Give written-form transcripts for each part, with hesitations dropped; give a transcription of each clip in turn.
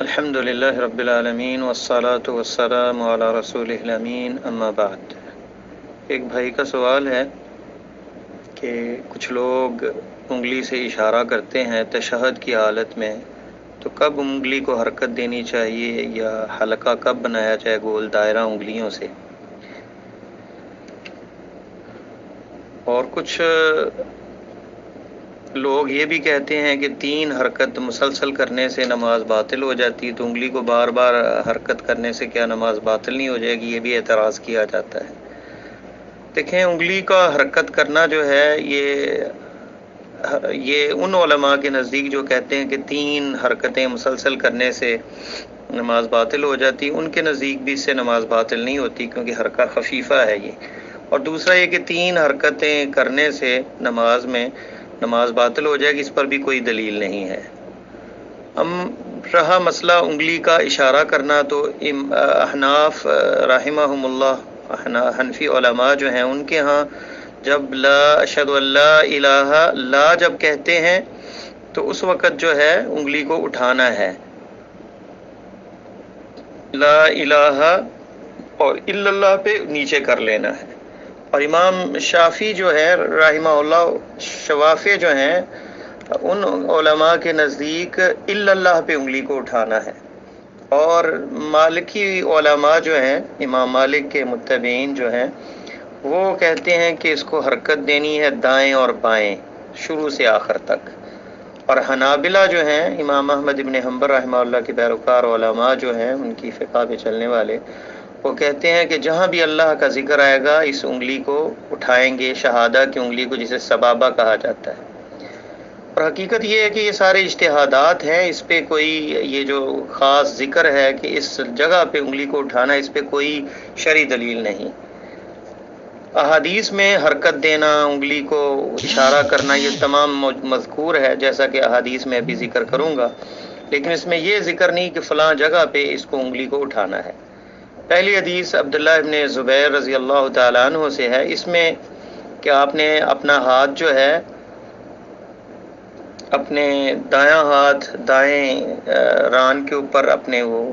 الحمدللہ رب العالمین والصلاة والسلام علی رسول الامین اما بعد۔ ایک بھائی کا سوال ہے کہ کچھ لوگ انگلی سے اشارہ کرتے ہیں تشہد کی حالت میں، تو کب انگلی کو حرکت دینی چاہیے یا حلقہ کب بنایا جائے گول دائرہ انگلیوں سے؟ اور کچھ لوگ یہ بھی کہتے ہیں کہ 3 حرکت مسلسل کرنے سے نماز باطل ہو جاتی ہے، تو انگلی کو بار بار حرکت کرنے سے کیا نماز باطل نہیں ہو جائے گی؟ یہ بھی اعتراض کیا جاتا ہے۔ دیکھیں، انگلی کا حرکت کرنا جو ہے یہ ان علماء کے نزدیک جو کہتے ہیں کہ 3 حرکتیں مسلسل کرنے سے نماز باطل ہو جاتی، ان کے نزدیک بھی اس سے نماز باطل نہیں ہوتی، کیونکہ حرکہ خفیفہ ہے یہ۔ اور دوسرا یہ کہ 3 حرکتیں کرنے سے نماز باطل ہو جائے گی، اس پر بھی کوئی دلیل نہیں ہے۔ رہا مسئلہ انگلی کا اشارہ کرنا، تو احناف رحمہم اللہ، حنفی علماء جو ہیں ان کے ہاں جب لا اشہد ان لا الہ لا جب کہتے ہیں تو اس وقت جو ہے انگلی کو اٹھانا ہے، لا الہ اور الا اللہ پہ نیچے کر لینا ہے۔ اور امام شافعی جو ہے رحمہ اللہ، شوافع جو ہیں، ان علماء کے نزدیک الا اللہ پہ انگلی کو اٹھانا ہے۔ اور مالکی علماء جو ہیں، امام مالک کے متبعین جو ہیں، وہ کہتے ہیں کہ اس کو حرکت دینی ہے دائیں اور بائیں شروع سے آخر تک۔ اور حنابلہ جو ہیں، امام احمد ابن حنبل رحمہ اللہ کے پیروکار علماء جو ہیں، ان کی فقہ پہ چلنے والے، وہ کہتے ہیں کہ جہاں بھی اللہ کا ذکر آئے گا اس انگلی کو اٹھائیں گے، شہادہ کی انگلی کو، جسے سبابہ کہا جاتا ہے۔ اور حقیقت یہ ہے کہ یہ سارے اجتہادات ہیں، اس پہ کوئی یہ جو خاص ذکر ہے کہ اس جگہ پہ انگلی کو اٹھانا، اس پہ کوئی شرعی دلیل نہیں۔ احادیث میں حرکت دینا، انگلی کو اشارہ کرنا، یہ تمام مذکور ہے، جیسا کہ احادیث میں ابھی ذکر کروں گا، لیکن اس میں یہ ذکر نہیں کہ فلاں جگہ پہ اس کو انگلی کو اٹھانا ہے۔ پہلی حدیث عبداللہ ابن زبیر رضی اللہ تعالیٰ عنہ سے ہے، اس میں کہ آپ نے اپنا ہاتھ جو ہے، اپنے دایاں ہاتھ دائیں ران کے اوپر اپنے وہ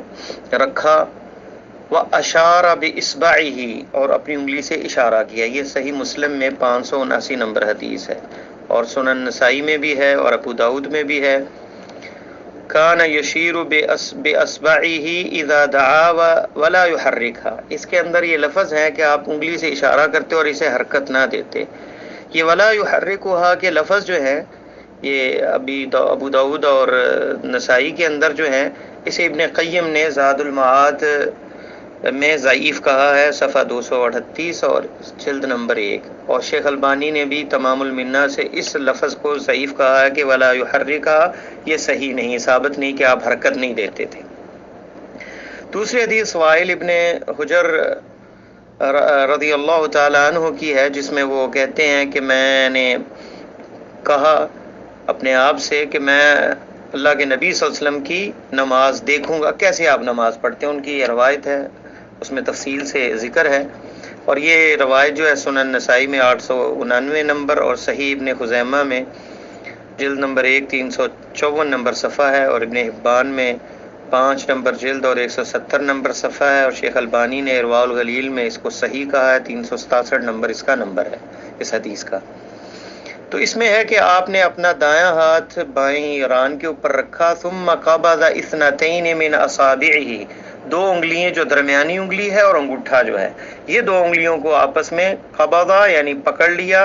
رکھا، وَأَشَارَ بِإِصْبَعِهِ، اور اپنی انگلی سے اشارہ کیا۔ یہ صحیح مسلم میں 579 نمبر حدیث ہے، اور سنن نسائی میں بھی ہے، اور ابو داؤد میں بھی ہے۔ کان یشیر بِأَصْبَعِهِ اذا دعا ولا يحركها، اس کے اندر یہ لفظ ہے کہ آپ انگلی سے اشارہ کرتے اور اسے حرکت نہ دیتے۔ یہ ولا يحركها کے لفظ جو ہے، یہ ابو داؤد اور نسائی کے اندر جو ہے، اسے ابن قیم نے زاد المعاد میں ضعیف کہا ہے، صفحہ 238 اور جلد نمبر 1، اور شیخ البانی نے بھی تمام المنہ سے اس لفظ کو ضعیف کہا ہے کہ ولا يحركها، یہ صحیح نہیں، ثابت نہیں کہ آپ حرکت نہیں دیتے تھے۔ دوسری حدیث وائل ابن حجر رضی اللہ تعالی عنہ کی ہے، جس میں وہ کہتے ہیں کہ میں نے کہا اپنے آپ سے کہ میں اللہ کے نبی صلی اللہ علیہ وسلم کی نماز دیکھوں گا، کیسے آپ نماز پڑھتے ہیں۔ ان کی یہ روایت ہے، اس میں تفصیل سے ذکر ہے، اور یہ روایت جو ہے سنن نسائی میں 899 نمبر اور صحیح ابن خزیمہ میں جلد نمبر 1 354 نمبر صفحہ ہے، اور ابن حبان میں 5 نمبر جلد اور 170 نمبر صفحہ ہے، اور شیخ البانی نے ارواء الغلیل میں اس کو صحیح کہا ہے، 367 نمبر اس کا نمبر ہے اس حدیث کا۔ تو اس میں ہے کہ آپ نے اپنا دایاں ہاتھ بائیں ران کے اوپر رکھا، ثم قبض اثنتین من اصابعہ، 2 انگلیاں جو درمیانی انگلی ہے اور انگوٹھا جو ہے، یہ 2 انگلیوں کو آپس میں قبضہ یعنی پکڑ لیا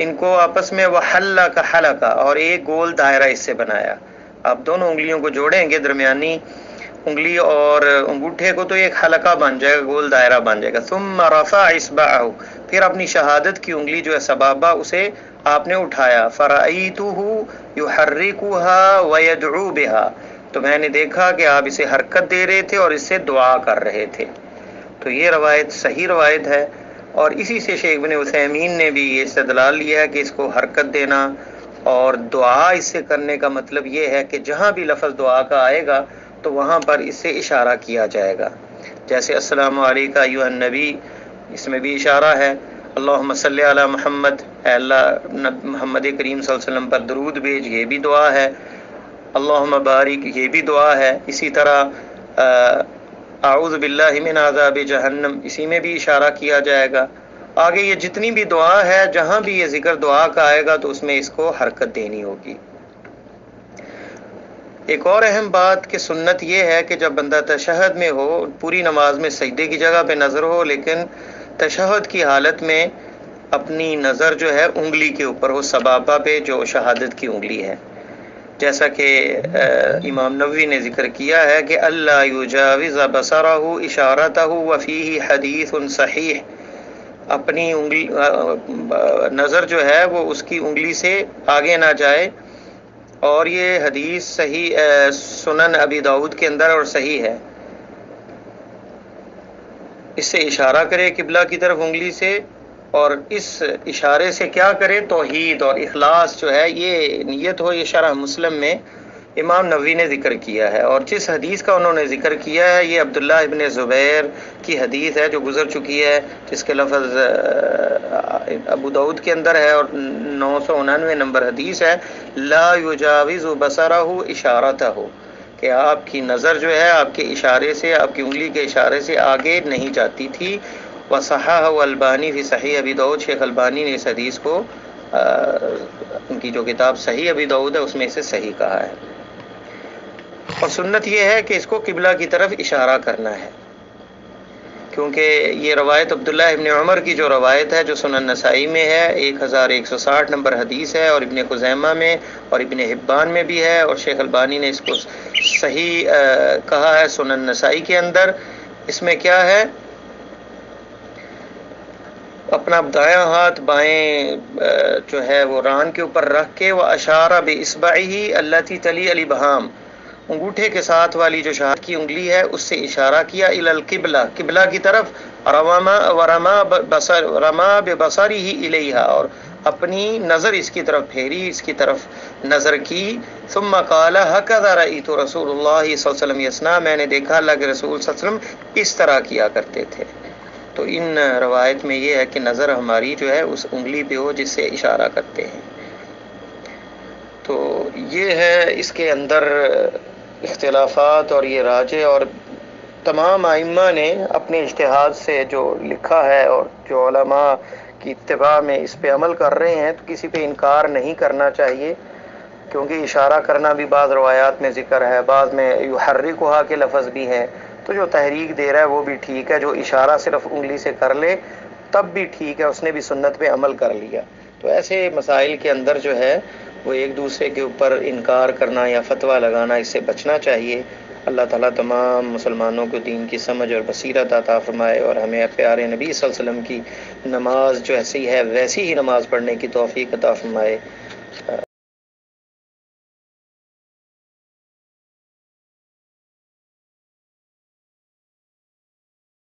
ان کو آپس میں، وحلق حلقہ، اور ایک گول دائرہ اس سے بنایا۔ آپ دونوں انگلیوں کو جوڑیں گے، درمیانی انگلی اور انگوٹھے کو، تو ایک حلقہ بن جائے گا، گول دائرہ بن جائے گا۔ ثم رفع اصبعہ، پھر اپنی شہادت کی انگلی جو ہے سبابہ، اسے آپ نے اٹھایا، فرأیتہ یحرکها ویدعو بها، تو میں نے دیکھا کہ آپ اسے حرکت دے رہے تھے اور اس سے دعا کر رہے تھے۔ تو یہ روایت صحیح روایت ہے، اور اسی سے شیخ ابن عثیمین نے بھی یہ استدلال لیا ہے کہ اس کو حرکت دینا اور دعا اس سے کرنے کا مطلب یہ ہے کہ جہاں بھی لفظ دعا کا آئے گا تو وہاں پر اس سے اشارہ کیا جائے گا، جیسے السلام علیکہ ایھا النبی، اس میں بھی اشارہ ہے، اللہم صلی علی محمد، اے اللہ محمد کریم صلی اللہ علیہ وسلم پر درود بھیج، یہ بھی دعا ہے۔ اللہم بارک یہ بھی دعا ہے. اسی طرح اعوذ باللہ من عذاب جہنم اسی میں بھی اشارہ کیا جائے گا. آگے یہ جتنی بھی دعا ہے جہاں بھی یہ ذکر دعا کا آئے گا تو اس میں اس کو حرکت دینی ہوگی. ایک اور اہم بات کہ سنت یہ ہے کہ جب بندہ تشہد میں ہو، پوری نماز میں سجدے کی جگہ پہ نظر ہو، لیکن تشہد کی حالت میں اپنی نظر جو ہے انگلی کے اوپر ہو، سبابہ پہ جو شہادت کی انگلی ہے. جیسا کہ امام نووی نے ذکر کیا ہے کہ اللہ یجاوز بصرہ اشارتہ وفیہ حدیث صحیح، اپنی انگلی نظر جو ہے وہ اس کی انگلی سے آگے نہ جائے، اور یہ حدیث صحیح سنن ابی داؤد کے اندر اور صحیح ہے. اس سے اشارہ کرے قبلہ کی طرف انگلی سے، اور اس اشارے سے کیا کرے؟ توحید اور اخلاص جو ہے یہ نیت ہو. یہ شرح مسلم میں امام نووی نے ذکر کیا ہے. اور جس حدیث کا انہوں نے ذکر کیا ہے یہ عبداللہ ابن زبیر کی حدیث ہے جو گزر چکی ہے، جس کے لفظ ابو داؤد کے اندر ہے اور 999 نمبر حدیث ہے. لا یجاوز بصرہ اشارتہ، کہ آپ کی نظر جو ہے آپ کے اشارے سے، آپ کی انگلی کے اشارے سے آگے نہیں جاتی تھی. وصححہ البانی فی صحیح ابی داؤد، شیخ البانی نے اس حدیث کو ان کی جو کتاب صحیح ابی داؤد ہے اس میں اسے صحیح کہا ہے. اور سنت یہ ہے کہ اس کو قبلہ کی طرف اشارہ کرنا ہے، کیونکہ یہ روایت عبداللہ ابن عمر کی جو روایت ہے جو سنن نسائی میں ہے 1160 نمبر حدیث ہے، اور ابن خزیمہ میں اور ابن حبان میں بھی ہے، اور شیخ البانی نے اس کو صحیح کہا ہے سنن نسائی کے اندر. اس میں کیا ہے؟ اپنا دایاں ہاتھ بائیں جو ہے وہ ران کے اوپر رکھ کے وہ اشارہ باصبعہ التی تلی الابہام، انگوٹھے کے ساتھ والی جو شہادت کی انگلی ہے اس سے اشارہ کیا الی القبلہ، قبلہ کی طرف. رما ببصرہ الیہا، اور اپنی نظر اس کی طرف پھیری، اس کی طرف نظر کی. ثم قال هكذا رأيت رسول اللہ صلی اللہ علیہ وسلم یصنع، میں نے دیکھا اللہ کے رسول صلی اللہ علیہ وسلم اس طرح کیا کرتے تھے. تو ان روایت میں یہ ہے کہ نظر ہماری جو ہے اس انگلی پہ ہو جس سے اشارہ کرتے ہیں. تو یہ ہے اس کے اندر اختلافات، اور یہ راجع اور تمام ائمہ نے اپنے اجتہاد سے جو لکھا ہے اور جو علماء کی اتباع میں اس پہ عمل کر رہے ہیں، تو کسی پہ انکار نہیں کرنا چاہیے، کیونکہ اشارہ کرنا بھی بعض روایات میں ذکر ہے، بعض میں یحرکھا کے لفظ بھی ہے. تو جو تحریک دے رہا ہے وہ بھی ٹھیک ہے، جو اشارہ صرف انگلی سے کر لے تب بھی ٹھیک ہے، اس نے بھی سنت پہ عمل کر لیا. تو ایسے مسائل کے اندر جو ہے وہ ایک دوسرے کے اوپر انکار کرنا یا فتویٰ لگانا، اس سے بچنا چاہیے. اللہ تعالیٰ تمام مسلمانوں کو دین کی سمجھ اور بصیرت عطا فرمائے، اور ہمیں پیارے نبی صلی اللہ علیہ وسلم کی نماز جو ایسی ہے ویسی ہی نماز پڑھنے کی توفیق عطا فرمائے.